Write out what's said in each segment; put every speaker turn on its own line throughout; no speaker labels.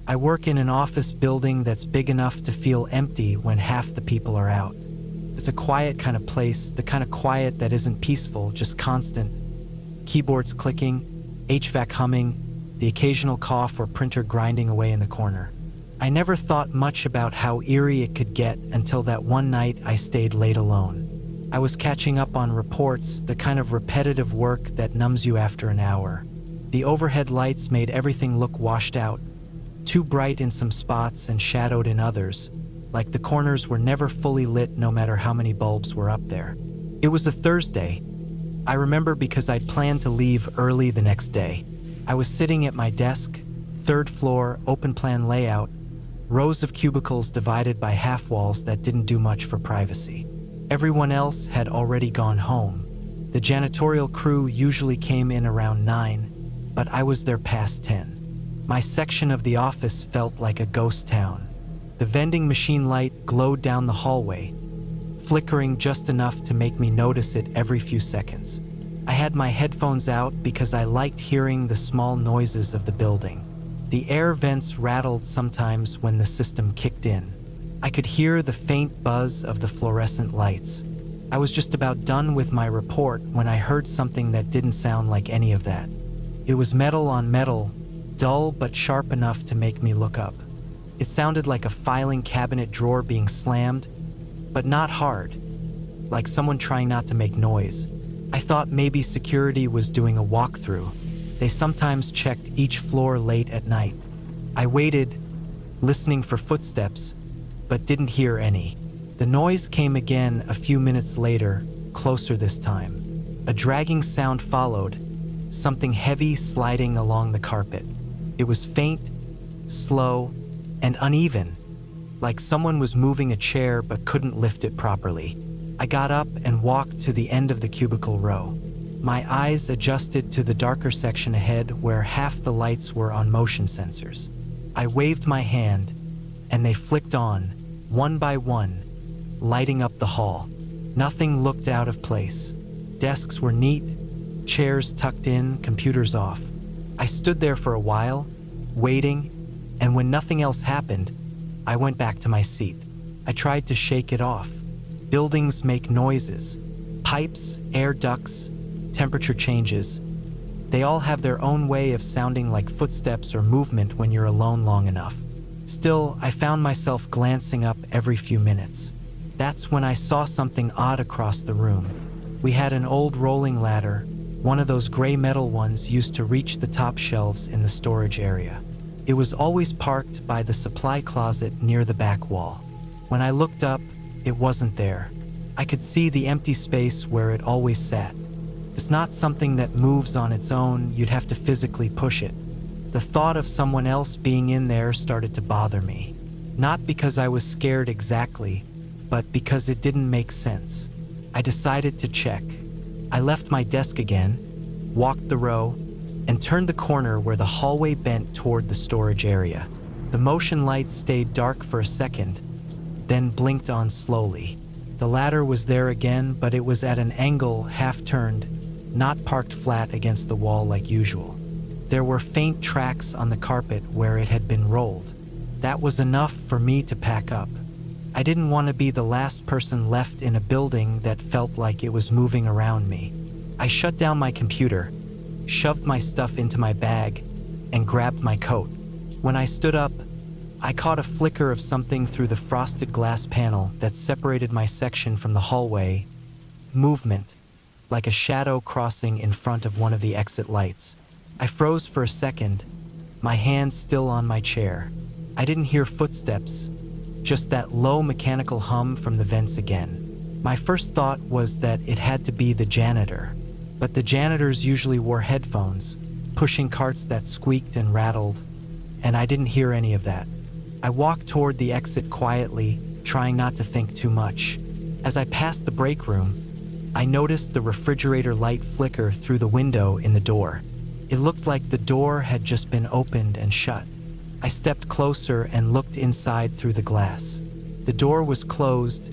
I work in an office building that's big enough to feel empty when half the people are out. It's a quiet kind of place, the kind of quiet that isn't peaceful, just constant. Keyboards clicking, HVAC humming, the occasional cough or printer grinding away in the corner. I never thought much about how eerie it could get until that one night I stayed late alone. I was catching up on reports, the kind of repetitive work that numbs you after an hour. The overhead lights made everything look washed out, too bright in some spots and shadowed in others, like the corners were never fully lit no matter how many bulbs were up there. It was a Thursday. I remember because I'd planned to leave early the next day. I was sitting at my desk, third floor, open plan layout, rows of cubicles divided by half walls that didn't do much for privacy. Everyone else had already gone home. The janitorial crew usually came in around 9, but I was there past 10. My section of the office felt like a ghost town. The vending machine light glowed down the hallway, flickering just enough to make me notice it every few seconds. I had my headphones out because I liked hearing the small noises of the building. The air vents rattled sometimes when the system kicked in. I could hear the faint buzz of the fluorescent lights. I was just about done with my report when I heard something that didn't sound like any of that. It was metal on metal, dull but sharp enough to make me look up. It sounded like a filing cabinet drawer being slammed, but not hard, like someone trying not to make noise. I thought maybe security was doing a walkthrough. They sometimes checked each floor late at night. I waited, listening for footsteps, but didn't hear any. The noise came again a few minutes later, closer this time. A dragging sound followed, something heavy sliding along the carpet. It was faint, slow, and uneven, like someone was moving a chair but couldn't lift it properly. I got up and walked to the end of the cubicle row. My eyes adjusted to the darker section ahead where half the lights were on motion sensors. I waved my hand, and they flicked on, one by one, lighting up the hall. Nothing looked out of place. Desks were neat, chairs tucked in, computers off. I stood there for a while, waiting, and when nothing else happened, I went back to my seat. I tried to shake it off. Buildings make noises. Pipes, air ducts, temperature changes. They all have their own way of sounding like footsteps or movement when you're alone long enough. Still, I found myself glancing up every few minutes. That's when I saw something odd across the room. We had an old rolling ladder, one of those gray metal ones used to reach the top shelves in the storage area. It was always parked by the supply closet near the back wall. When I looked up, it wasn't there. I could see the empty space where it always sat. It's not something that moves on its own, you'd have to physically push it. The thought of someone else being in there started to bother me. Not because I was scared exactly, but because it didn't make sense. I decided to check. I left my desk again, walked the row, and turned the corner where the hallway bent toward the storage area. The motion lights stayed dark for a second, then blinked on slowly. The ladder was there again, but it was at an angle, half-turned, not parked flat against the wall like usual. There were faint tracks on the carpet where it had been rolled. That was enough for me to pack up. I didn't want to be the last person left in a building that felt like it was moving around me. I shut down my computer, shoved my stuff into my bag, and grabbed my coat. When I stood up, I caught a flicker of something through the frosted glass panel that separated my section from the hallway. Movement, like a shadow crossing in front of one of the exit lights. I froze for a second, my hands still on my chair. I didn't hear footsteps, just that low mechanical hum from the vents again. My first thought was that it had to be the janitor, but the janitors usually wore headphones, pushing carts that squeaked and rattled, and I didn't hear any of that. I walked toward the exit quietly, trying not to think too much. As I passed the break room, I noticed the refrigerator light flicker through the window in the door. It looked like the door had just been opened and shut. I stepped closer and looked inside through the glass. The door was closed,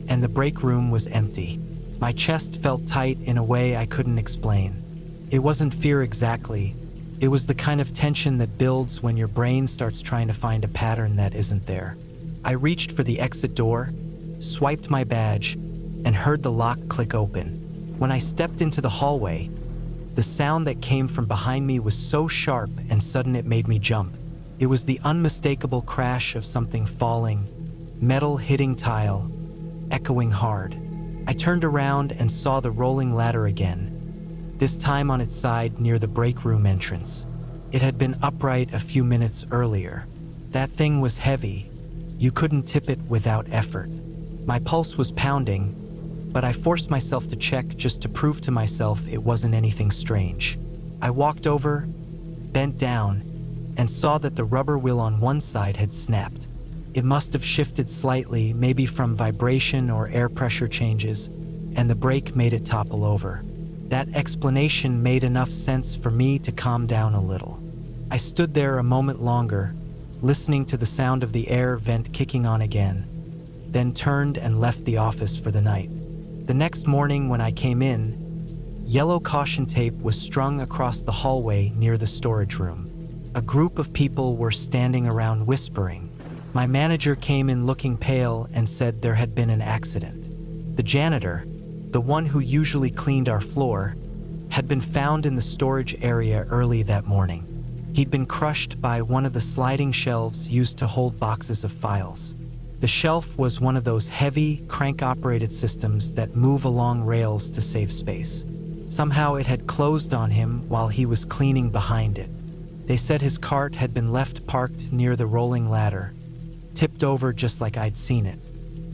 and the break room was empty. My chest felt tight in a way I couldn't explain. It wasn't fear exactly, It was the kind of tension that builds when your brain starts trying to find a pattern that isn't there. I reached for the exit door, swiped my badge, and heard the lock click open. When I stepped into the hallway, the sound that came from behind me was so sharp and sudden it made me jump. It was the unmistakable crash of something falling, metal hitting tile, echoing hard. I turned around and saw the rolling ladder again, this time on its side near the break room entrance. It had been upright a few minutes earlier. That thing was heavy. You couldn't tip it without effort. My pulse was pounding, but I forced myself to check just to prove to myself it wasn't anything strange. I walked over, bent down, and saw that the rubber wheel on one side had snapped. It must have shifted slightly, maybe from vibration or air pressure changes, and the brake made it topple over. That explanation made enough sense for me to calm down a little. I stood there a moment longer, listening to the sound of the air vent kicking on again, then turned and left the office for the night. The next morning when I came in, yellow caution tape was strung across the hallway near the storage room. A group of people were standing around whispering. My manager came in looking pale and said there had been an accident. The janitor, the one who usually cleaned our floor, had been found in the storage area early that morning. He'd been crushed by one of the sliding shelves used to hold boxes of files. The shelf was one of those heavy, crank-operated systems that move along rails to save space. Somehow it had closed on him while he was cleaning behind it. They said his cart had been left parked near the rolling ladder, tipped over just like I'd seen it.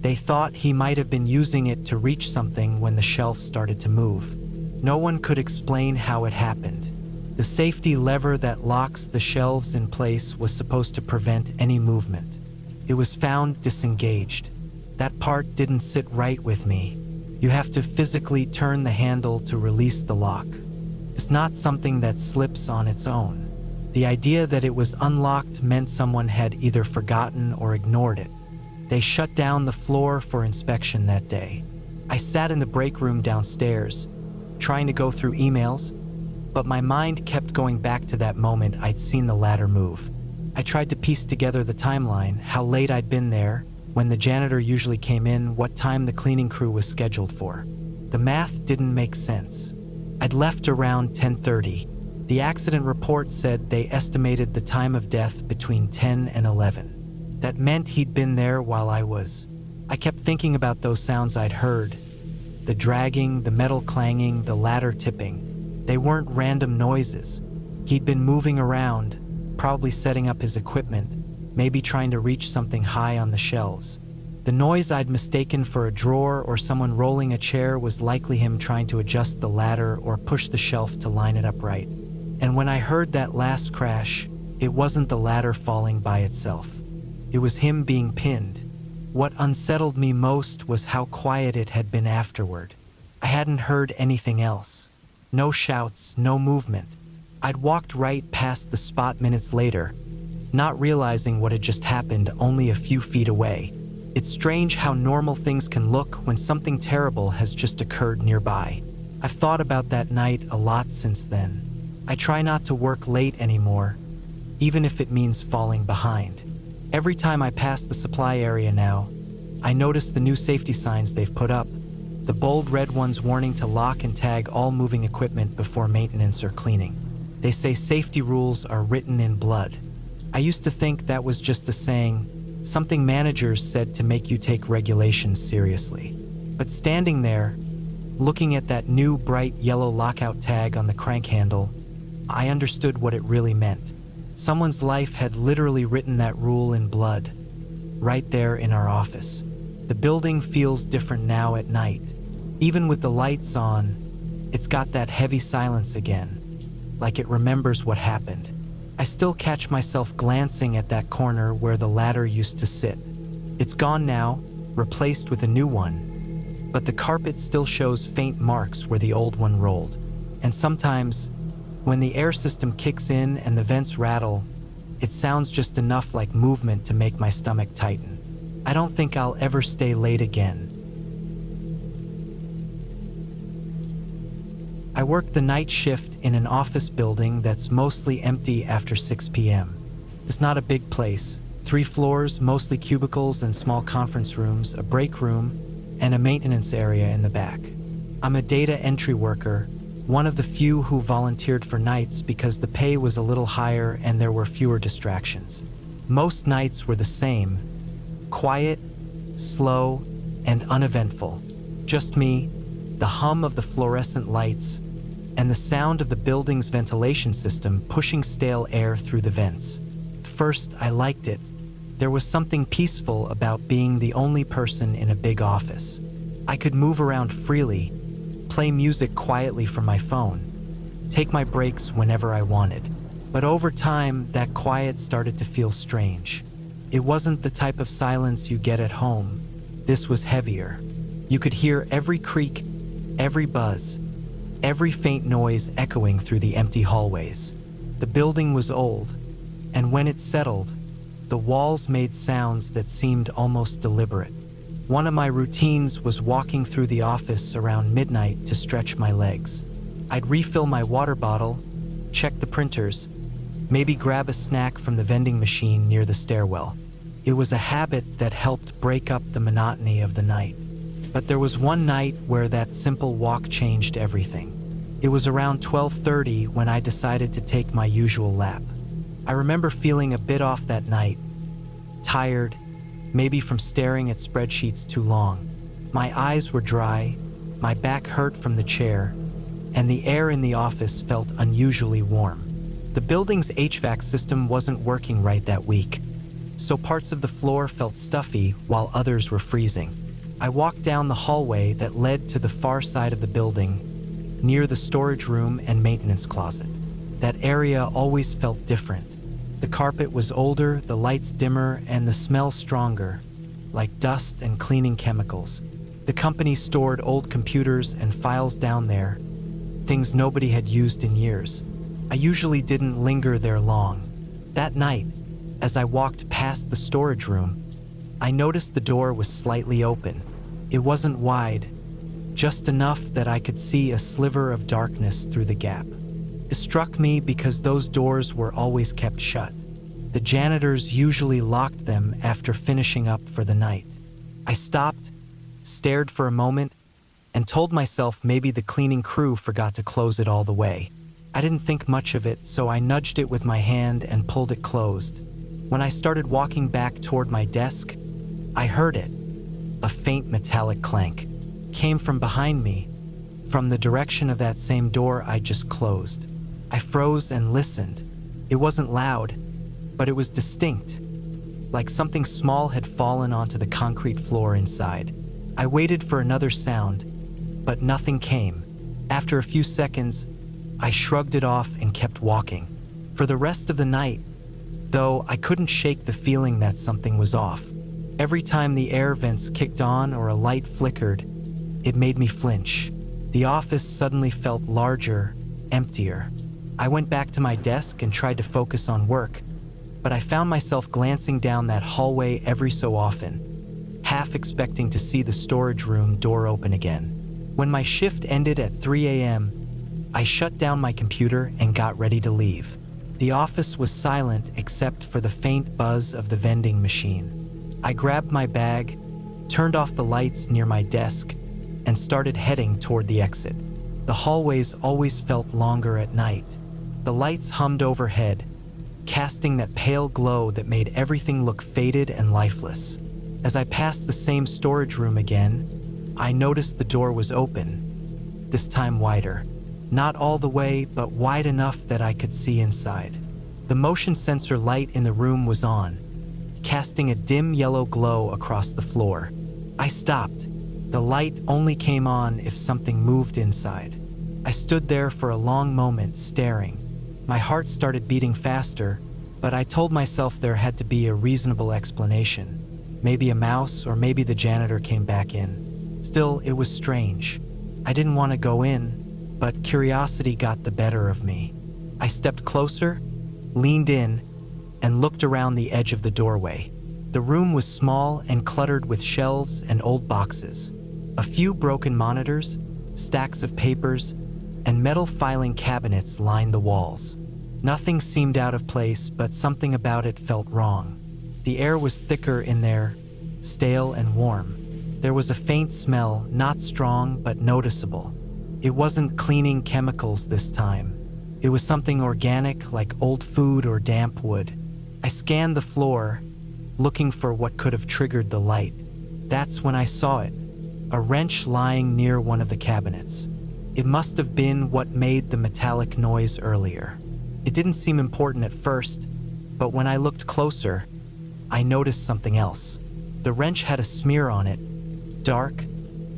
They thought he might have been using it to reach something when the shelf started to move. No one could explain how it happened. The safety lever that locks the shelves in place was supposed to prevent any movement. It was found disengaged. That part didn't sit right with me. You have to physically turn the handle to release the lock. It's not something that slips on its own. The idea that it was unlocked meant someone had either forgotten or ignored it. They shut down the floor for inspection that day. I sat in the break room downstairs, trying to go through emails, but my mind kept going back to that moment I'd seen the ladder move. I tried to piece together the timeline, how late I'd been there, when the janitor usually came in, what time the cleaning crew was scheduled for. The math didn't make sense. I'd left around 10:30. The accident report said they estimated the time of death between 10 and 11. That meant he'd been there while I was. I kept thinking about those sounds I'd heard. The dragging, the metal clanging, the ladder tipping. They weren't random noises. He'd been moving around, probably setting up his equipment, maybe trying to reach something high on the shelves. The noise I'd mistaken for a drawer or someone rolling a chair was likely him trying to adjust the ladder or push the shelf to line it up right. And when I heard that last crash, it wasn't the ladder falling by itself. It was him being pinned. What unsettled me most was how quiet it had been afterward. I hadn't heard anything else. No shouts, no movement. I'd walked right past the spot minutes later, not realizing what had just happened only a few feet away. It's strange how normal things can look when something terrible has just occurred nearby. I've thought about that night a lot since then. I try not to work late anymore, even if it means falling behind. Every time I pass the supply area now, I notice the new safety signs they've put up, the bold red ones warning to lock and tag all moving equipment before maintenance or cleaning. They say safety rules are written in blood. I used to think that was just a saying, something managers said to make you take regulations seriously. But standing there, looking at that new bright yellow lockout tag on the crank handle, I understood what it really meant. Someone's life had literally written that rule in blood, right there in our office. The building feels different now at night. Even with the lights on, it's got that heavy silence again, like it remembers what happened. I still catch myself glancing at that corner where the ladder used to sit. It's gone now, replaced with a new one, but the carpet still shows faint marks where the old one rolled. And sometimes, when the air system kicks in and the vents rattle, it sounds just enough like movement to make my stomach tighten. I don't think I'll ever stay late again. I work the night shift in an office building that's mostly empty after 6 p.m. It's not a big place. 3 floors, mostly cubicles and small conference rooms, a break room, and a maintenance area in the back. I'm a data entry worker, one of the few who volunteered for nights because the pay was a little higher and there were fewer distractions. Most nights were the same: quiet, slow, and uneventful. Just me, the hum of the fluorescent lights, and the sound of the building's ventilation system pushing stale air through the vents. First, I liked it. There was something peaceful about being the only person in a big office. I could move around freely, play music quietly from my phone, take my breaks whenever I wanted. But over time, that quiet started to feel strange. It wasn't the type of silence you get at home. This was heavier. You could hear every creak, every buzz, every faint noise echoing through the empty hallways. The building was old, and when it settled, the walls made sounds that seemed almost deliberate. One of my routines was walking through the office around midnight to stretch my legs. I'd refill my water bottle, check the printers, maybe grab a snack from the vending machine near the stairwell. It was a habit that helped break up the monotony of the night. But there was one night where that simple walk changed everything. It was around 12:30 when I decided to take my usual lap. I remember feeling a bit off that night, tired, maybe from staring at spreadsheets too long. My eyes were dry, my back hurt from the chair, and the air in the office felt unusually warm. The building's HVAC system wasn't working right that week, so parts of the floor felt stuffy while others were freezing. I walked down the hallway that led to the far side of the building, near the storage room and maintenance closet. That area always felt different. The carpet was older, the lights dimmer, and the smell stronger, like dust and cleaning chemicals. The company stored old computers and files down there, things nobody had used in years. I usually didn't linger there long. That night, as I walked past the storage room, I noticed the door was slightly open. It wasn't wide, just enough that I could see a sliver of darkness through the gap. It struck me because those doors were always kept shut. The janitors usually locked them after finishing up for the night. I stopped, stared for a moment, and told myself maybe the cleaning crew forgot to close it all the way. I didn't think much of it, so I nudged it with my hand and pulled it closed. When I started walking back toward my desk, I heard it. A faint metallic clank came from behind me, from the direction of that same door I just closed. I froze and listened. It wasn't loud, but it was distinct, like something small had fallen onto the concrete floor inside. I waited for another sound, but nothing came. After a few seconds, I shrugged it off and kept walking. For the rest of the night, though, I couldn't shake the feeling that something was off. Every time the air vents kicked on or a light flickered, it made me flinch. The office suddenly felt larger, emptier. I went back to my desk and tried to focus on work, but I found myself glancing down that hallway every so often, half expecting to see the storage room door open again. When my shift ended at 3 a.m., I shut down my computer and got ready to leave. The office was silent except for the faint buzz of the vending machine. I grabbed my bag, turned off the lights near my desk, and started heading toward the exit. The hallways always felt longer at night. The lights hummed overhead, casting that pale glow that made everything look faded and lifeless. As I passed the same storage room again, I noticed the door was open, this time wider. Not all the way, but wide enough that I could see inside. The motion sensor light in the room was on, casting a dim yellow glow across the floor. I stopped. The light only came on if something moved inside. I stood there for a long moment, staring. My heart started beating faster, but I told myself there had to be a reasonable explanation. Maybe a mouse, or maybe the janitor came back in. Still, it was strange. I didn't want to go in, but curiosity got the better of me. I stepped closer, leaned in, and looked around the edge of the doorway. The room was small and cluttered with shelves and old boxes. A few broken monitors, stacks of papers, and metal filing cabinets lined the walls. Nothing seemed out of place, but something about it felt wrong. The air was thicker in there, stale and warm. There was a faint smell, not strong but noticeable. It wasn't cleaning chemicals this time. It was something organic, like old food or damp wood. I scanned the floor, looking for what could have triggered the light. That's when I saw it, a wrench lying near one of the cabinets. It must have been what made the metallic noise earlier. It didn't seem important at first, but when I looked closer, I noticed something else. The wrench had a smear on it, dark,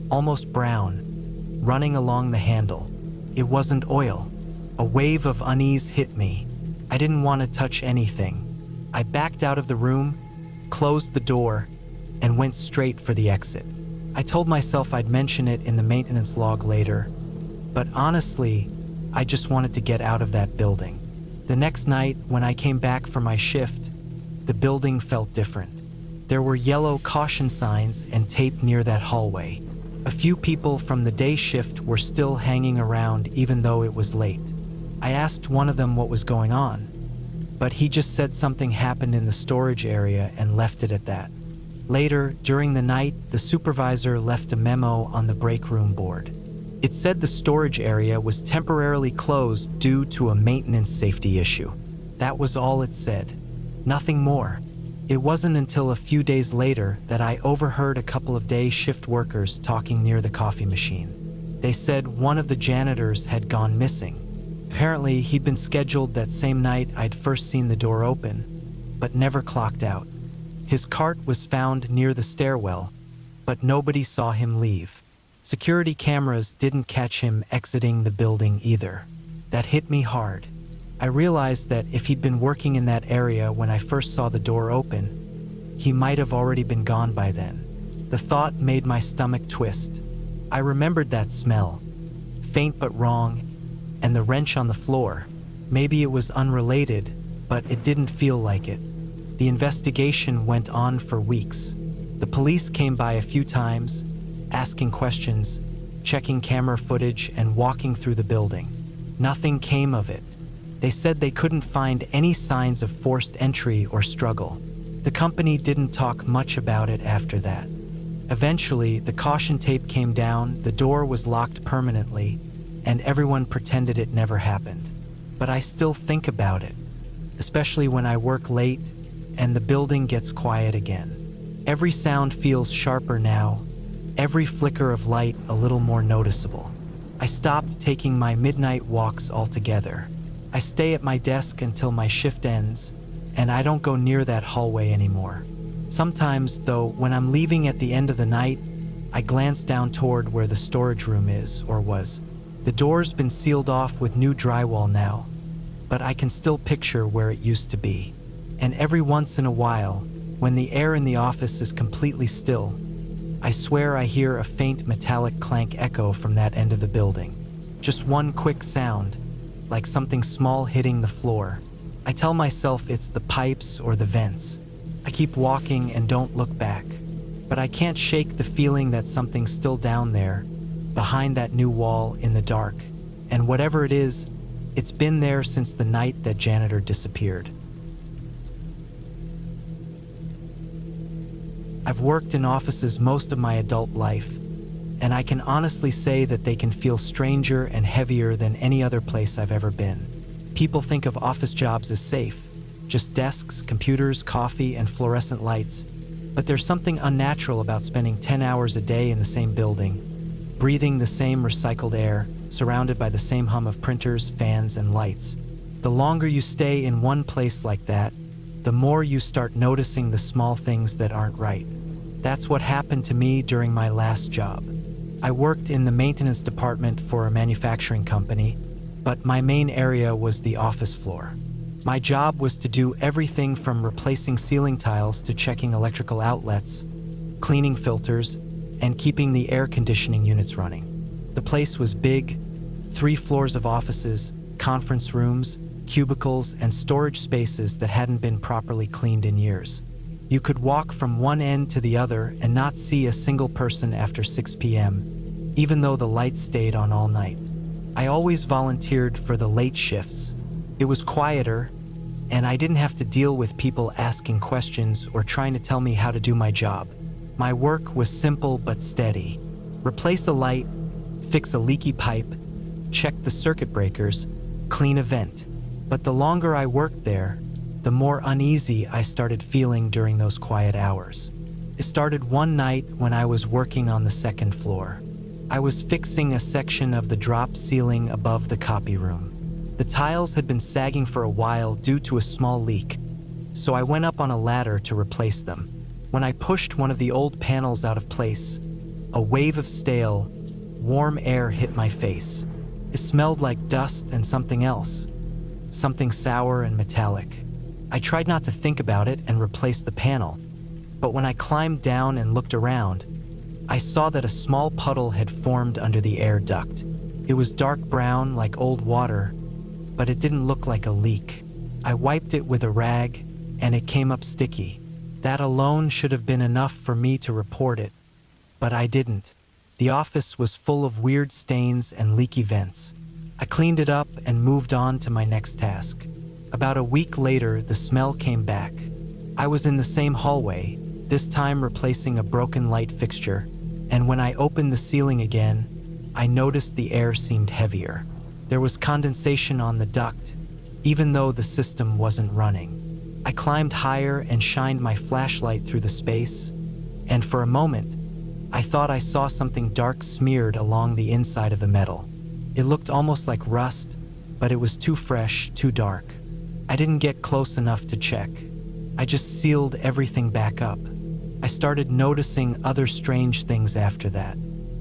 almost brown, running along the handle. It wasn't oil. A wave of unease hit me. I didn't want to touch anything. I backed out of the room, closed the door, and went straight for the exit. I told myself I'd mention it in the maintenance log later, but honestly, I just wanted to get out of that building. The next night, when I came back for my shift, the building felt different. There were yellow caution signs and tape near that hallway. A few people from the day shift were still hanging around even though it was late. I asked one of them what was going on, but he just said something happened in the storage area and left it at that. Later, during the night, the supervisor left a memo on the break room board. It said the storage area was temporarily closed due to a maintenance safety issue. That was all it said. Nothing more. It wasn't until a few days later that I overheard a couple of day shift workers talking near the coffee machine. They said one of the janitors had gone missing. Apparently, he'd been scheduled that same night I'd first seen the door open, but never clocked out. His cart was found near the stairwell, but nobody saw him leave. Security cameras didn't catch him exiting the building either. That hit me hard. I realized that if he'd been working in that area when I first saw the door open, he might have already been gone by then. The thought made my stomach twist. I remembered that smell, faint but wrong, and the wrench on the floor. Maybe it was unrelated, but it didn't feel like it. The investigation went on for weeks. The police came by a few times, asking questions, checking camera footage, and walking through the building. Nothing came of it. They said they couldn't find any signs of forced entry or struggle. The company didn't talk much about it after that. Eventually, the caution tape came down, the door was locked permanently, and everyone pretended it never happened. But I still think about it, especially when I work late and the building gets quiet again. Every sound feels sharper now, every flicker of light a little more noticeable. I stopped taking my midnight walks altogether. I stay at my desk until my shift ends, and I don't go near that hallway anymore. Sometimes, though, when I'm leaving at the end of the night, I glance down toward where the storage room is, or was. The door's been sealed off with new drywall now, but I can still picture where it used to be. And every once in a while, when the air in the office is completely still, I swear I hear a faint metallic clank echo from that end of the building. Just one quick sound, like something small hitting the floor. I tell myself it's the pipes or the vents. I keep walking and don't look back, but I can't shake the feeling that something's still down there, behind that new wall in the dark. And whatever it is, it's been there since the night that janitor disappeared. I've worked in offices most of my adult life, and I can honestly say that they can feel stranger and heavier than any other place I've ever been. People think of office jobs as safe, just desks, computers, coffee, and fluorescent lights, but there's something unnatural about spending 10 hours a day in the same building, breathing the same recycled air, surrounded by the same hum of printers, fans, and lights. The longer you stay in one place like that, the more you start noticing the small things that aren't right. That's what happened to me during my last job. I worked in the maintenance department for a manufacturing company, but my main area was the office floor. My job was to do everything from replacing ceiling tiles to checking electrical outlets, cleaning filters, and keeping the air conditioning units running. The place was big, 3 floors of offices, conference rooms, cubicles, and storage spaces that hadn't been properly cleaned in years. You could walk from one end to the other and not see a single person after 6 p.m., even though the lights stayed on all night. I always volunteered for the late shifts. It was quieter, and I didn't have to deal with people asking questions or trying to tell me how to do my job. My work was simple but steady. Replace a light, fix a leaky pipe, check the circuit breakers, clean a vent. But the longer I worked there, the more uneasy I started feeling during those quiet hours. It started one night when I was working on the second floor. I was fixing a section of the drop ceiling above the copy room. The tiles had been sagging for a while due to a small leak, so I went up on a ladder to replace them. When I pushed one of the old panels out of place, a wave of stale, warm air hit my face. It smelled like dust and something else, something sour and metallic. I tried not to think about it and replaced the panel, but when I climbed down and looked around, I saw that a small puddle had formed under the air duct. It was dark brown like old water, but it didn't look like a leak. I wiped it with a rag, and it came up sticky. That alone should have been enough for me to report it, but I didn't. The office was full of weird stains and leaky vents. I cleaned it up and moved on to my next task. About a week later, the smell came back. I was in the same hallway, this time replacing a broken light fixture, and when I opened the ceiling again, I noticed the air seemed heavier. There was condensation on the duct, even though the system wasn't running. I climbed higher and shined my flashlight through the space, and for a moment, I thought I saw something dark smeared along the inside of the metal. It looked almost like rust, but it was too fresh, too dark. I didn't get close enough to check. I just sealed everything back up. I started noticing other strange things after that.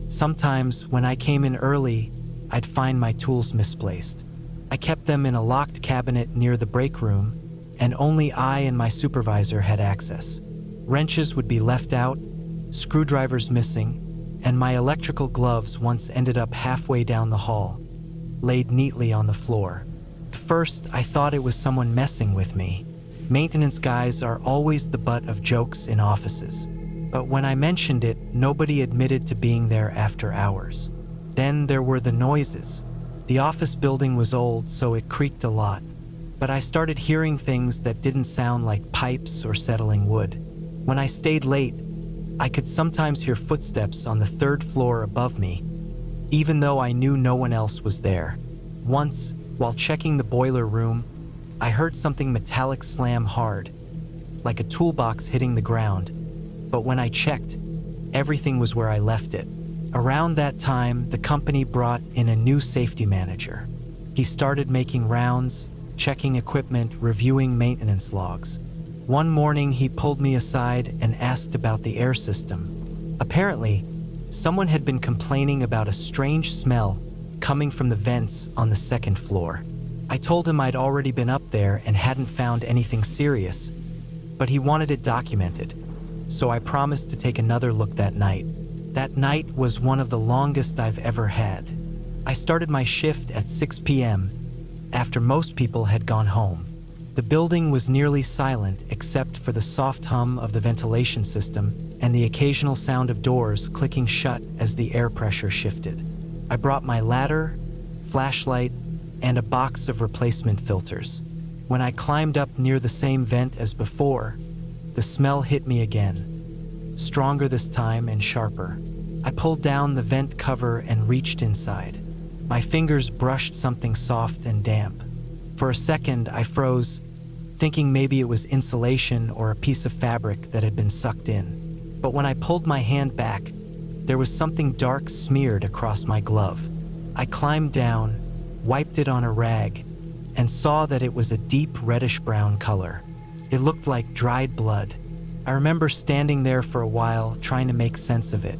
Sometimes, when I came in early, I'd find my tools misplaced. I kept them in a locked cabinet near the break room, and only I and my supervisor had access. Wrenches would be left out, screwdrivers missing, and my electrical gloves once ended up halfway down the hall, laid neatly on the floor. At first, I thought it was someone messing with me. Maintenance guys are always the butt of jokes in offices. But when I mentioned it, nobody admitted to being there after hours. Then there were the noises. The office building was old, so it creaked a lot. But I started hearing things that didn't sound like pipes or settling wood. When I stayed late, I could sometimes hear footsteps on the third floor above me, even though I knew no one else was there. Once, while checking the boiler room, I heard something metallic slam hard, like a toolbox hitting the ground. But when I checked, everything was where I left it. Around that time, the company brought in a new safety manager. He started making rounds, checking equipment, reviewing maintenance logs. One morning, he pulled me aside and asked about the air system. Apparently, someone had been complaining about a strange smell coming from the vents on the second floor. I told him I'd already been up there and hadn't found anything serious, but he wanted it documented, so I promised to take another look that night. That night was one of the longest I've ever had. I started my shift at 6 p.m. after most people had gone home. The building was nearly silent except for the soft hum of the ventilation system and the occasional sound of doors clicking shut as the air pressure shifted. I brought my ladder, flashlight, and a box of replacement filters. When I climbed up near the same vent as before, the smell hit me again, stronger this time and sharper. I pulled down the vent cover and reached inside. My fingers brushed something soft and damp. For a second, I froze, thinking maybe it was insulation or a piece of fabric that had been sucked in. But when I pulled my hand back, there was something dark smeared across my glove. I climbed down, wiped it on a rag, and saw that it was a deep reddish-brown color. It looked like dried blood. I remember standing there for a while, trying to make sense of it.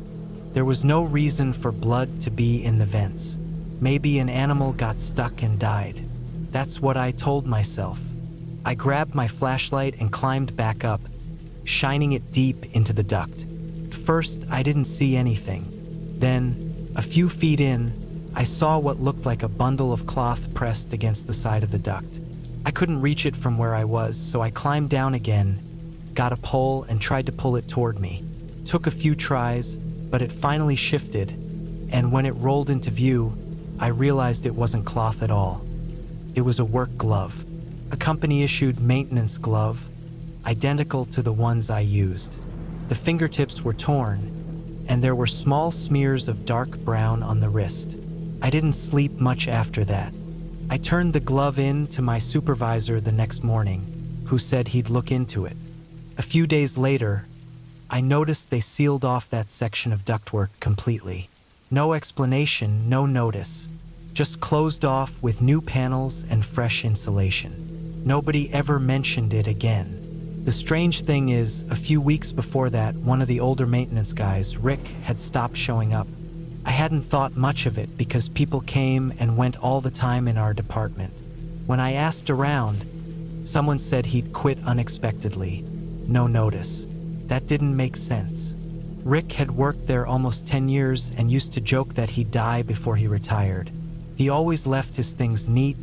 There was no reason for blood to be in the vents. Maybe an animal got stuck and died. That's what I told myself. I grabbed my flashlight and climbed back up, shining it deep into the duct. At first, I didn't see anything. Then, a few feet in, I saw what looked like a bundle of cloth pressed against the side of the duct. I couldn't reach it from where I was, so I climbed down again, got a pole, and tried to pull it toward me. Took a few tries, but it finally shifted, and when it rolled into view, I realized it wasn't cloth at all. It was a work glove. A company-issued maintenance glove, identical to the ones I used. The fingertips were torn, and there were small smears of dark brown on the wrist. I didn't sleep much after that. I turned the glove in to my supervisor the next morning, who said he'd look into it. A few days later, I noticed they sealed off that section of ductwork completely. No explanation, no notice. Just closed off with new panels and fresh insulation. Nobody ever mentioned it again. The strange thing is, a few weeks before that, one of the older maintenance guys, Rick, had stopped showing up. I hadn't thought much of it because people came and went all the time in our department. When I asked around, someone said he'd quit unexpectedly. No notice. That didn't make sense. Rick had worked there almost 10 years and used to joke that he'd die before he retired. He always left his things neat,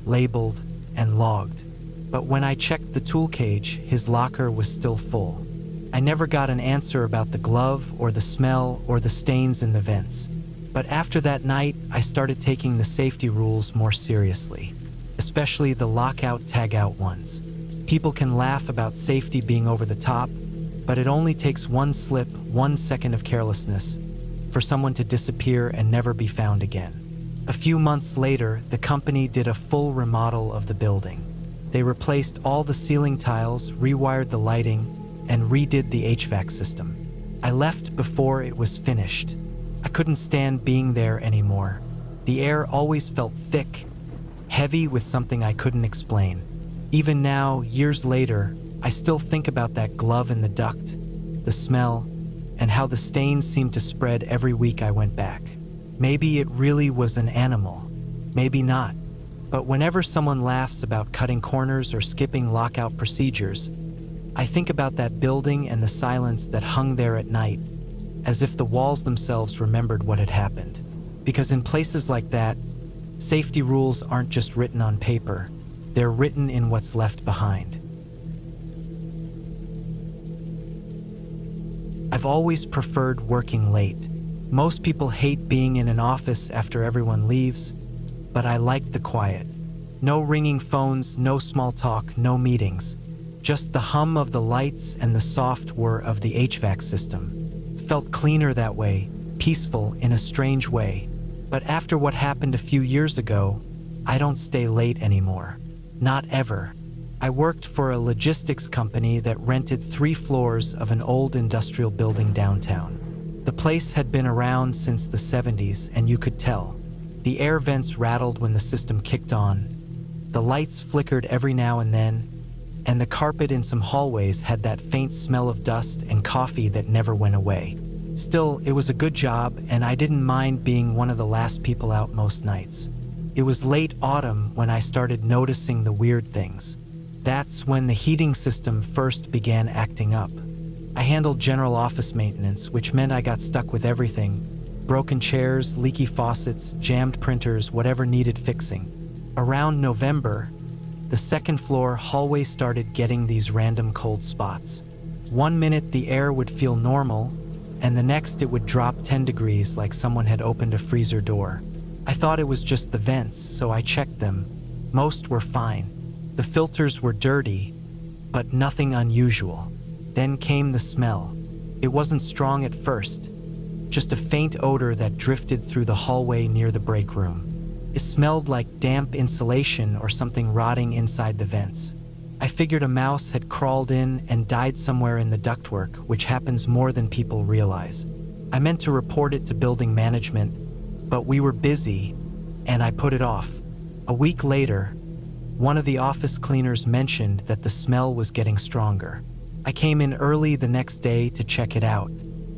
labeled, and logged. But when I checked the tool cage, his locker was still full. I never got an answer about the glove or the smell or the stains in the vents. But after that night, I started taking the safety rules more seriously, especially the lockout tagout ones. People can laugh about safety being over the top, but it only takes one slip, 1 second of carelessness, for someone to disappear and never be found again. A few months later, the company did a full remodel of the building. They replaced all the ceiling tiles, rewired the lighting, and redid the HVAC system. I left before it was finished. I couldn't stand being there anymore. The air always felt thick, heavy with something I couldn't explain. Even now, years later, I still think about that glove in the duct, the smell, and how the stains seemed to spread every week I went back. Maybe it really was an animal, maybe not. But whenever someone laughs about cutting corners or skipping lockout procedures, I think about that building and the silence that hung there at night, as if the walls themselves remembered what had happened. Because in places like that, safety rules aren't just written on paper, they're written in what's left behind. I've always preferred working late. Most people hate being in an office after everyone leaves, but I like the quiet. No ringing phones, no small talk, no meetings. Just the hum of the lights and the soft whir of the HVAC system. Felt cleaner that way, peaceful in a strange way. But after what happened a few years ago, I don't stay late anymore. Not ever. I worked for a logistics company that rented 3 floors of an old industrial building downtown. The place had been around since the 70s, and you could tell. The air vents rattled when the system kicked on. The lights flickered every now and then, and the carpet in some hallways had that faint smell of dust and coffee that never went away. Still, it was a good job, and I didn't mind being one of the last people out most nights. It was late autumn when I started noticing the weird things. That's when the heating system first began acting up. I handled general office maintenance, which meant I got stuck with everything. Broken chairs, leaky faucets, jammed printers, whatever needed fixing. Around November, the second floor hallway started getting these random cold spots. 1 minute the air would feel normal, and the next it would drop 10 degrees like someone had opened a freezer door. I thought it was just the vents, so I checked them. Most were fine. The filters were dirty, but nothing unusual. Then came the smell. It wasn't strong at first, just a faint odor that drifted through the hallway near the break room. It smelled like damp insulation or something rotting inside the vents. I figured a mouse had crawled in and died somewhere in the ductwork, which happens more than people realize. I meant to report it to building management, but we were busy, and I put it off. A week later, one of the office cleaners mentioned that the smell was getting stronger. I came in early the next day to check it out.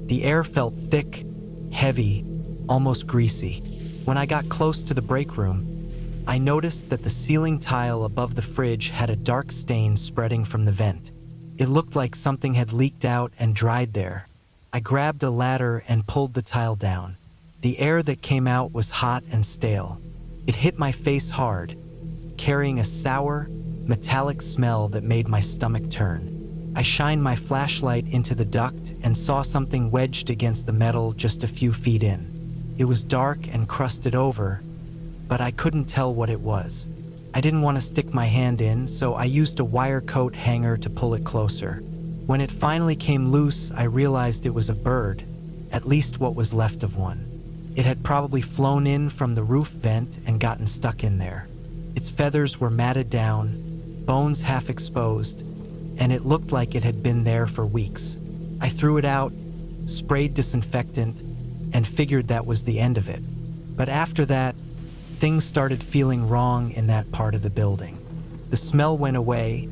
The air felt thick, heavy, almost greasy. When I got close to the break room, I noticed that the ceiling tile above the fridge had a dark stain spreading from the vent. It looked like something had leaked out and dried there. I grabbed a ladder and pulled the tile down. The air that came out was hot and stale. It hit my face hard, carrying a sour, metallic smell that made my stomach turn. I shined my flashlight into the duct and saw something wedged against the metal just a few feet in. It was dark and crusted over, but I couldn't tell what it was. I didn't want to stick my hand in, so I used a wire coat hanger to pull it closer. When it finally came loose, I realized it was a bird, at least what was left of one. It had probably flown in from the roof vent and gotten stuck in there. Its feathers were matted down, bones half exposed, and it looked like it had been there for weeks. I threw it out, sprayed disinfectant, and figured that was the end of it. But after that, things started feeling wrong in that part of the building. The smell went away,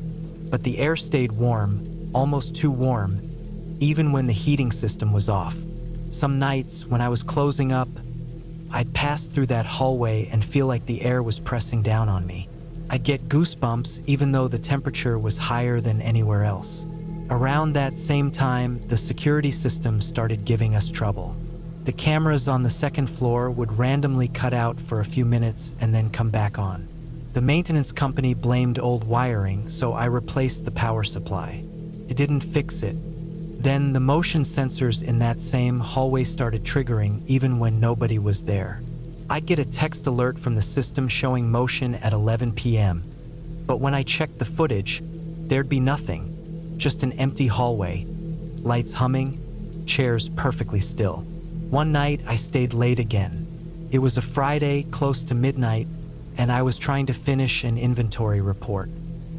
but the air stayed warm, almost too warm, even when the heating system was off. Some nights, when I was closing up, I'd pass through that hallway and feel like the air was pressing down on me. I'd get goosebumps even though the temperature was higher than anywhere else. Around that same time, the security system started giving us trouble. The cameras on the second floor would randomly cut out for a few minutes and then come back on. The maintenance company blamed old wiring, so I replaced the power supply. It didn't fix it. Then the motion sensors in that same hallway started triggering even when nobody was there. I'd get a text alert from the system showing motion at 11 p.m. But when I checked the footage, there'd be nothing, just an empty hallway, lights humming, chairs perfectly still. One night I stayed late again. It was a Friday, close to midnight, and I was trying to finish an inventory report.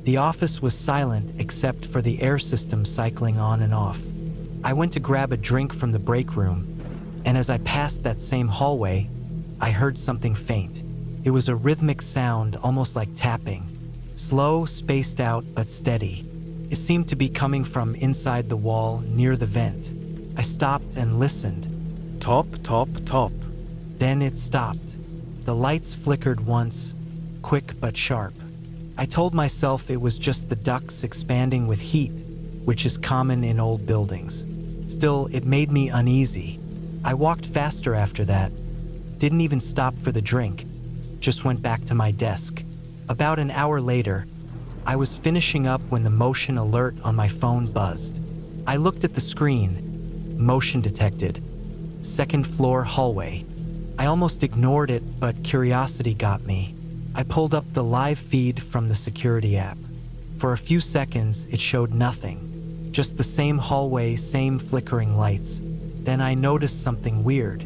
The office was silent except for the air system cycling on and off. I went to grab a drink from the break room, and as I passed that same hallway, I heard something faint. It was a rhythmic sound, almost like tapping. Slow, spaced out, but steady. It seemed to be coming from inside the wall near the vent. I stopped and listened. Top, top, top. Then it stopped. The lights flickered once, quick but sharp. I told myself it was just the ducts expanding with heat, which is common in old buildings. Still, it made me uneasy. I walked faster after that, didn't even stop for the drink, just went back to my desk. About an hour later, I was finishing up when the motion alert on my phone buzzed. I looked at the screen. Motion detected. Second floor hallway. I almost ignored it, but curiosity got me. I pulled up the live feed from the security app. For a few seconds, it showed nothing. Just the same hallway, same flickering lights. Then I noticed something weird.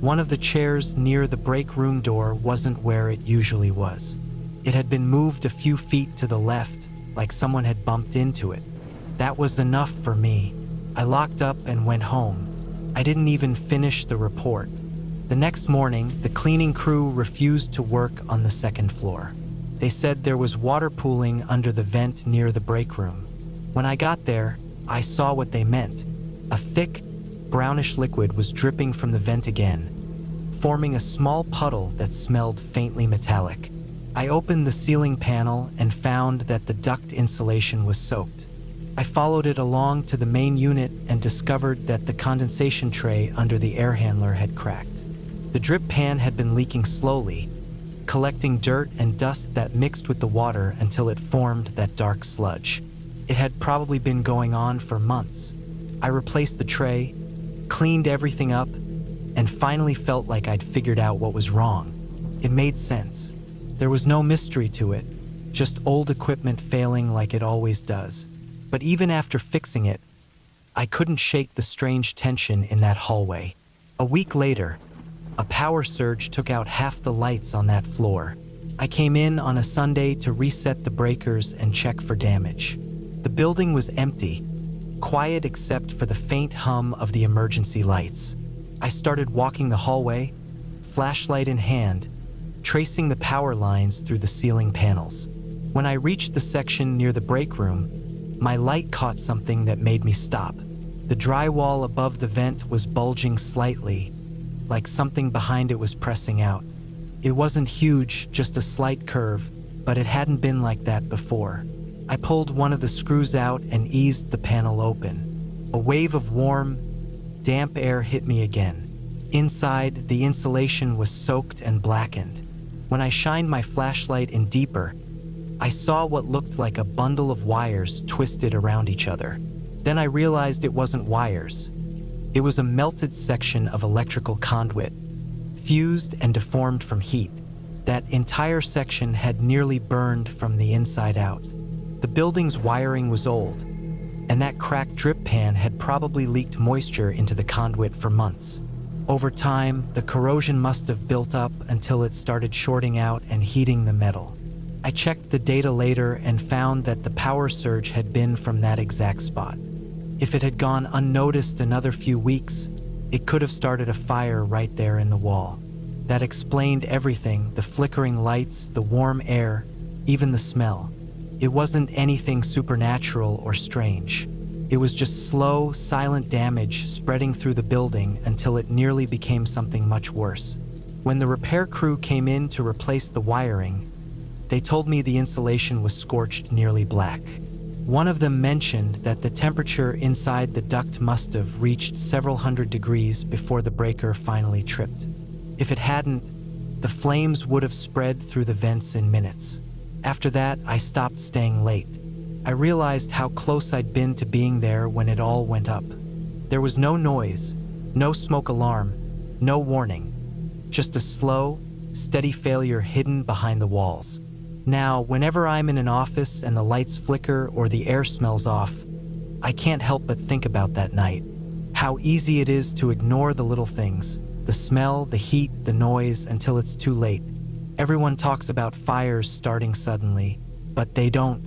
One of the chairs near the break room door wasn't where it usually was. It had been moved a few feet to the left, like someone had bumped into it. That was enough for me. I locked up and went home. I didn't even finish the report. The next morning, the cleaning crew refused to work on the second floor. They said there was water pooling under the vent near the break room. When I got there, I saw what they meant. A thick, brownish liquid was dripping from the vent again, forming a small puddle that smelled faintly metallic. I opened the ceiling panel and found that the duct insulation was soaked. I followed it along to the main unit and discovered that the condensation tray under the air handler had cracked. The drip pan had been leaking slowly, collecting dirt and dust that mixed with the water until it formed that dark sludge. It had probably been going on for months. I replaced the tray, cleaned everything up, and finally felt like I'd figured out what was wrong. It made sense. There was no mystery to it, just old equipment failing like it always does. But even after fixing it, I couldn't shake the strange tension in that hallway. A week later, a power surge took out half the lights on that floor. I came in on a Sunday to reset the breakers and check for damage. The building was empty, quiet except for the faint hum of the emergency lights. I started walking the hallway, flashlight in hand, tracing the power lines through the ceiling panels. When I reached the section near the break room, my light caught something that made me stop. The drywall above the vent was bulging slightly, like something behind it was pressing out. It wasn't huge, just a slight curve, but it hadn't been like that before. I pulled one of the screws out and eased the panel open. A wave of warm, damp air hit me again. Inside, the insulation was soaked and blackened. When I shined my flashlight in deeper, I saw what looked like a bundle of wires twisted around each other. Then I realized it wasn't wires. It was a melted section of electrical conduit, fused and deformed from heat. That entire section had nearly burned from the inside out. The building's wiring was old, and that cracked drip pan had probably leaked moisture into the conduit for months. Over time, the corrosion must have built up until it started shorting out and heating the metal. I checked the data later and found that the power surge had been from that exact spot. If it had gone unnoticed another few weeks, it could have started a fire right there in the wall. That explained everything: the flickering lights, the warm air, even the smell. It wasn't anything supernatural or strange. It was just slow, silent damage spreading through the building until it nearly became something much worse. When the repair crew came in to replace the wiring, they told me the insulation was scorched nearly black. One of them mentioned that the temperature inside the duct must have reached several hundred degrees before the breaker finally tripped. If it hadn't, the flames would have spread through the vents in minutes. After that, I stopped staying late. I realized how close I'd been to being there when it all went up. There was no noise, no smoke alarm, no warning. Just a slow, steady failure hidden behind the walls. Now, whenever I'm in an office and the lights flicker or the air smells off, I can't help but think about that night. How easy it is to ignore the little things, the smell, the heat, the noise, until it's too late. Everyone talks about fires starting suddenly, but they don't.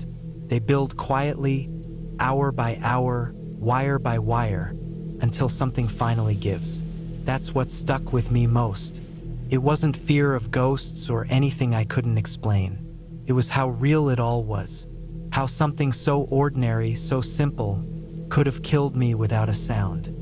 They build quietly, hour by hour, wire by wire, until something finally gives. That's what stuck with me most. It wasn't fear of ghosts or anything I couldn't explain. It was how real it all was. How something so ordinary, so simple, could have killed me without a sound.